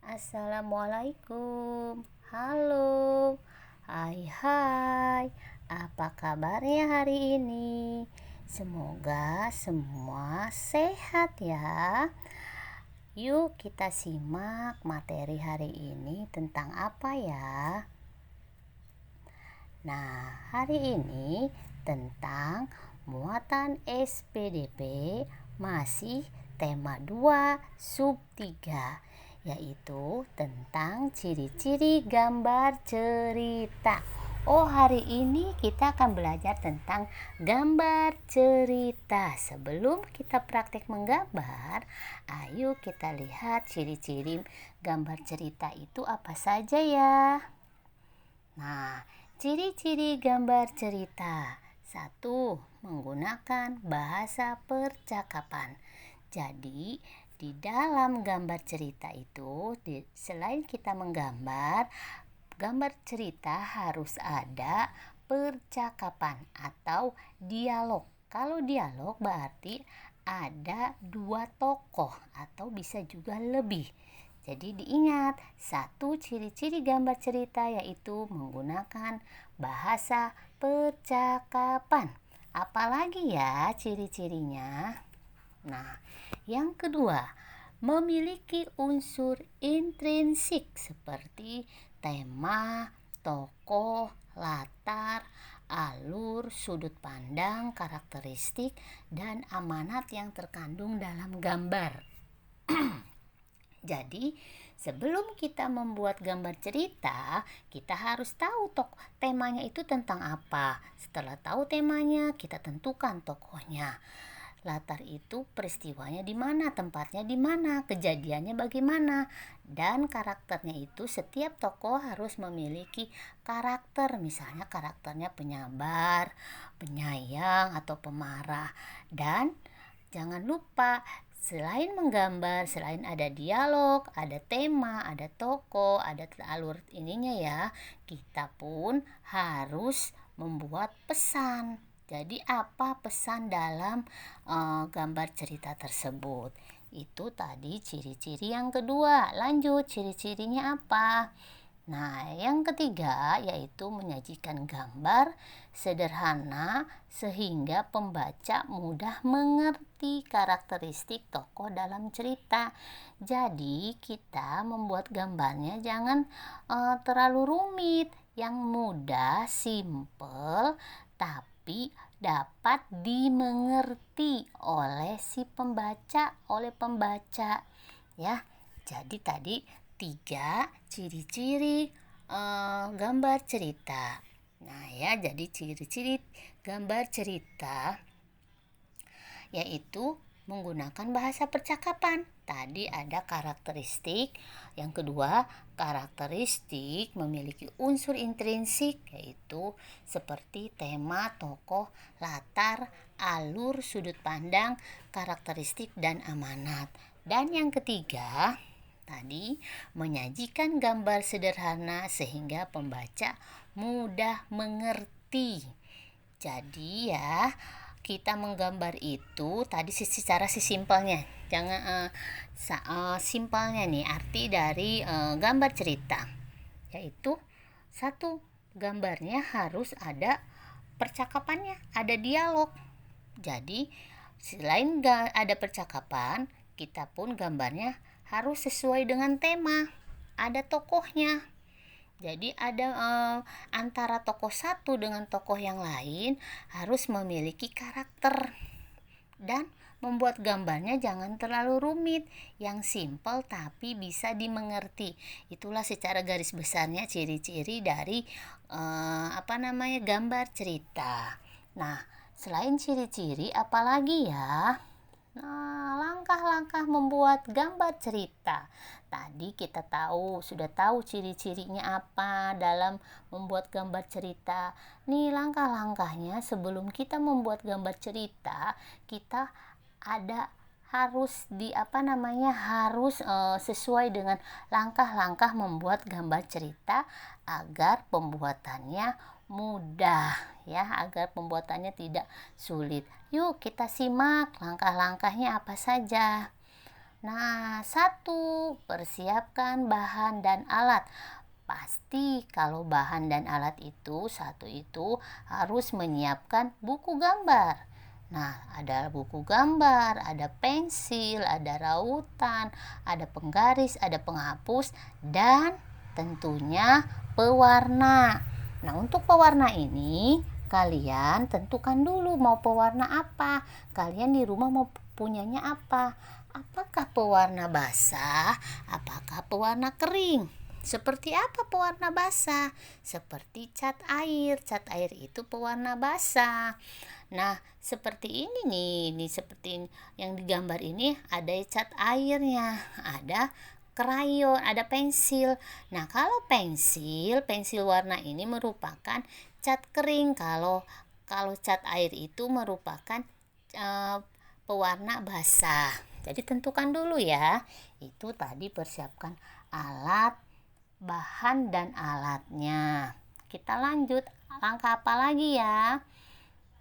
Assalamualaikum. Halo. Hai. Apa kabarnya hari ini? Semoga semua sehat ya. Yuk kita simak materi hari ini tentang apa ya? Nah, hari ini tentang muatan SPDP masih tema 2 sub 3, yaitu tentang ciri-ciri gambar cerita. Hari ini kita akan belajar tentang gambar cerita. Sebelum kita praktek menggambar, ayo kita lihat ciri-ciri gambar cerita itu apa saja ya. Nah, ciri-ciri gambar cerita. 1. Menggunakan bahasa percakapan. Jadi, di dalam gambar cerita itu, selain kita menggambar, gambar cerita harus ada percakapan atau dialog. Kalau dialog berarti ada 2 tokoh atau bisa juga lebih. Jadi diingat, 1 ciri-ciri gambar cerita yaitu menggunakan bahasa percakapan. Apalagi ya ciri-cirinya? Nah, yang kedua, memiliki unsur intrinsik seperti tema, tokoh, latar, alur, sudut pandang, karakteristik, dan amanat yang terkandung dalam gambar. Jadi, sebelum kita membuat gambar cerita, kita harus tahu temanya itu tentang apa. Setelah tahu temanya, kita tentukan tokohnya. Latar itu peristiwanya di mana, tempatnya di mana, kejadiannya bagaimana, dan karakternya itu setiap tokoh harus memiliki karakter, misalnya karakternya penyabar, penyayang, atau pemarah. Dan jangan lupa selain menggambar, selain ada dialog, ada tema, ada tokoh, ada alur ininya ya, kita pun harus membuat pesan. Jadi apa pesan dalam gambar cerita tersebut? Itu tadi ciri-ciri yang kedua. Lanjut, ciri-cirinya apa? Nah, yang ketiga yaitu menyajikan gambar sederhana sehingga pembaca mudah mengerti karakteristik tokoh dalam cerita. Jadi, kita membuat gambarnya jangan terlalu rumit, yang mudah, simple, tapi dapat dimengerti oleh oleh pembaca ya. Jadi tadi 3 ciri-ciri gambar cerita. Nah ya, jadi ciri-ciri gambar cerita yaitu menggunakan bahasa percakapan. Tadi ada karakteristik. Yang kedua, karakteristik memiliki unsur intrinsik yaitu seperti tema, tokoh, latar, alur, sudut pandang, karakteristik, dan amanat. Dan yang ketiga, tadi menyajikan gambar sederhana sehingga pembaca mudah mengerti. Jadi ya, kita menggambar itu tadi secara simpelnya. Jangan simpelnya nih arti dari gambar cerita. Yaitu 1, gambarnya harus ada percakapannya, ada dialog. Jadi selain ada percakapan, kita pun gambarnya harus sesuai dengan tema. Ada tokohnya. Jadi ada antara tokoh satu dengan tokoh yang lain harus memiliki karakter. Dan membuat gambarnya jangan terlalu rumit, yang simple tapi bisa dimengerti. Itulah secara garis besarnya ciri-ciri dari gambar cerita. Nah, selain ciri-ciri apalagi ya? Nah, langkah-langkah membuat gambar cerita. Tadi kita sudah tahu ciri-cirinya apa dalam membuat gambar cerita. Nih langkah-langkahnya sebelum kita membuat gambar cerita, kita harus sesuai dengan langkah-langkah membuat gambar cerita agar pembuatannya mudah ya, agar pembuatannya tidak sulit. Yuk kita simak langkah-langkahnya apa saja. Nah, satu, persiapkan bahan dan alat. Pasti kalau bahan dan alat itu, satu itu harus menyiapkan buku gambar. Nah, ada buku gambar, ada pensil, ada rautan, ada penggaris, ada penghapus, dan tentunya pewarna. Nah, untuk pewarna ini, kalian tentukan dulu mau pewarna apa. Kalian di rumah mau punyanya apa? Apakah pewarna basah? Apakah pewarna kering? Seperti apa pewarna basah? Seperti cat air. Cat air itu pewarna basah. Nah, seperti ini nih seperti yang digambar ini ada cat airnya, ada krayon, ada pensil. Nah, kalau pensil warna ini merupakan cat kering. Kalau cat air itu merupakan eh, pewarna basah. Jadi tentukan dulu ya. Itu tadi persiapkan alat, bahan dan alatnya. Kita lanjut, langkah apa lagi ya?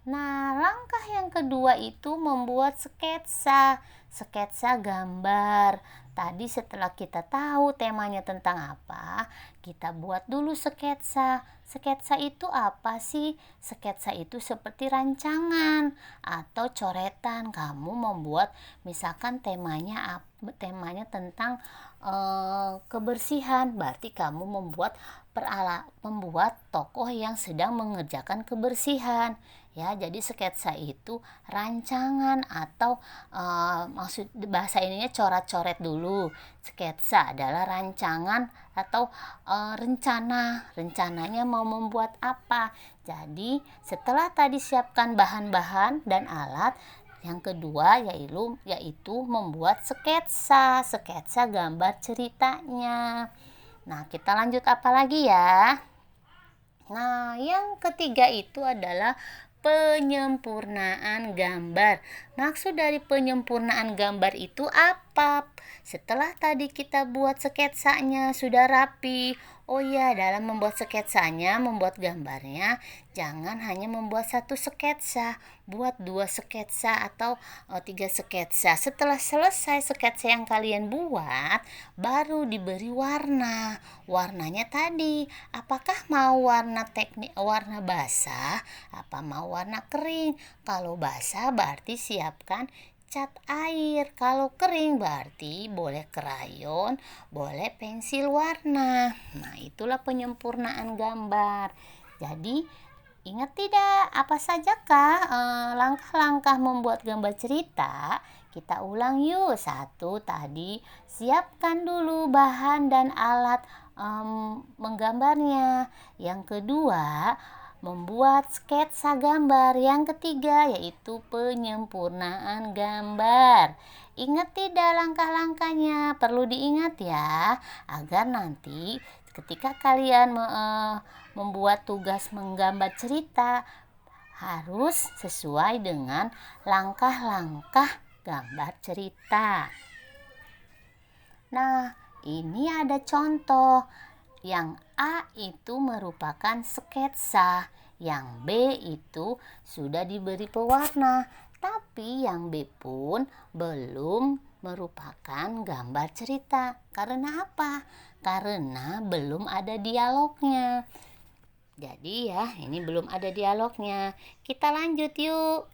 Nah, langkah yang kedua itu membuat sketsa. Sketsa gambar. Tadi setelah kita tahu temanya tentang apa, kita buat dulu sketsa. Sketsa itu apa sih? Sketsa itu seperti rancangan atau coretan. Kamu membuat misalkan temanya tentang kebersihan, berarti kamu membuat tokoh yang sedang mengerjakan kebersihan. Ya, jadi sketsa itu rancangan atau maksud bahasa ininya coret-coret dulu. Sketsa adalah rancangan atau rencananya mau membuat apa. Jadi setelah tadi siapkan bahan-bahan dan alat, yang kedua yaitu membuat sketsa gambar ceritanya. Nah, kita lanjut apa lagi ya? Nah, yang ketiga itu adalah penyempurnaan gambar. Maksud dari penyempurnaan gambar itu apa? Setelah tadi kita buat sketsanya sudah rapi. Oh ya, dalam membuat sketsanya, membuat gambarnya, jangan hanya membuat satu sketsa, buat 2 sketsa atau 3 sketsa. Setelah selesai sketsa yang kalian buat, baru diberi warna. Warnanya tadi, apakah mau warna basah, apa mau warna kering? Kalau basah berarti siapkan cat air. Kalau kering berarti boleh krayon, boleh pensil warna. Nah, itulah penyempurnaan gambar. Jadi, ingat tidak apa sajakah langkah-langkah membuat gambar cerita? Kita ulang yuk. Satu, tadi siapkan dulu bahan dan alat menggambarnya. Yang kedua, membuat sketsa gambar. Yang ketiga yaitu penyempurnaan gambar. Ingat tidak langkah-langkahnya? Perlu diingat ya, agar nanti ketika kalian membuat tugas menggambar cerita harus sesuai dengan langkah-langkah gambar cerita. Nah, ini ada contoh. Yang A itu merupakan sketsa, yang B itu sudah diberi pewarna, tapi yang B pun belum merupakan gambar cerita. Karena apa? Karena belum ada dialognya. Jadi ya, ini belum ada dialognya. Kita lanjut yuk.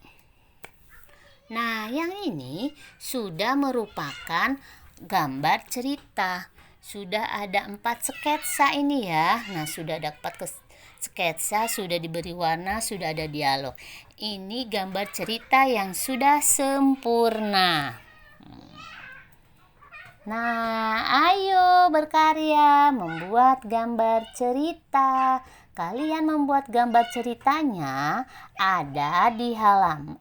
Nah, yang ini sudah merupakan gambar cerita. Sudah ada 4 sketsa ini ya. Nah, sudah ada 4 sketsa, sudah diberi warna, sudah ada dialog. Ini gambar cerita yang sudah sempurna. Nah, ayo berkarya membuat gambar cerita. Kalian membuat gambar ceritanya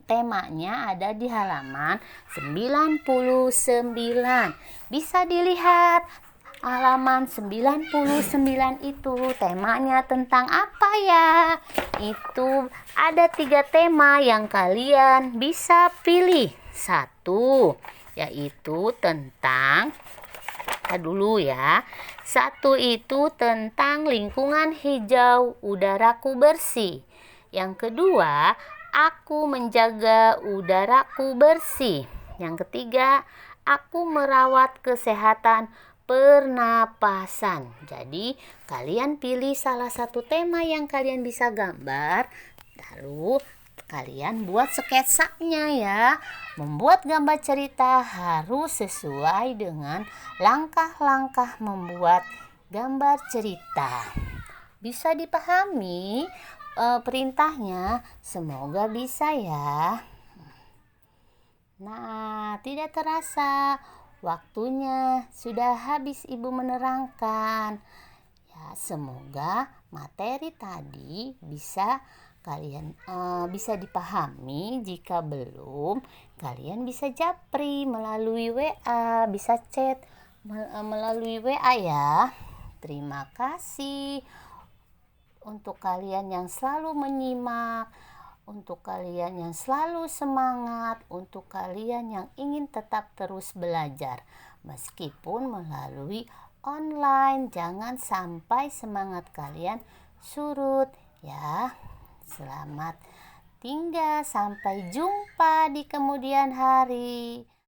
temanya ada di halaman 99. Bisa dilihat halaman 99 itu temanya tentang apa ya? Itu ada 3 tema yang kalian bisa pilih. Satu, yaitu tentang dulu ya. Satu itu tentang lingkungan hijau, udaraku bersih. Yang kedua, aku menjaga udaraku bersih. Yang ketiga, Aku merawat kesehatan pernapasan. Jadi, kalian pilih salah satu tema yang kalian bisa gambar, lalu kalian buat sketsanya ya. Membuat gambar cerita harus sesuai dengan langkah-langkah membuat gambar cerita. Bisa dipahami perintahnya? Semoga bisa ya. Nah, tidak terasa waktunya sudah habis Ibu menerangkan. Ya, semoga materi tadi bisa kalian bisa dipahami. Jika belum, kalian bisa japri melalui WA, bisa chat melalui WA ya. Terima kasih untuk kalian yang selalu menyimak, untuk kalian yang selalu semangat, untuk kalian yang ingin tetap terus belajar meskipun melalui online. Jangan sampai semangat kalian surut ya. Selamat tinggal, sampai jumpa di kemudian hari.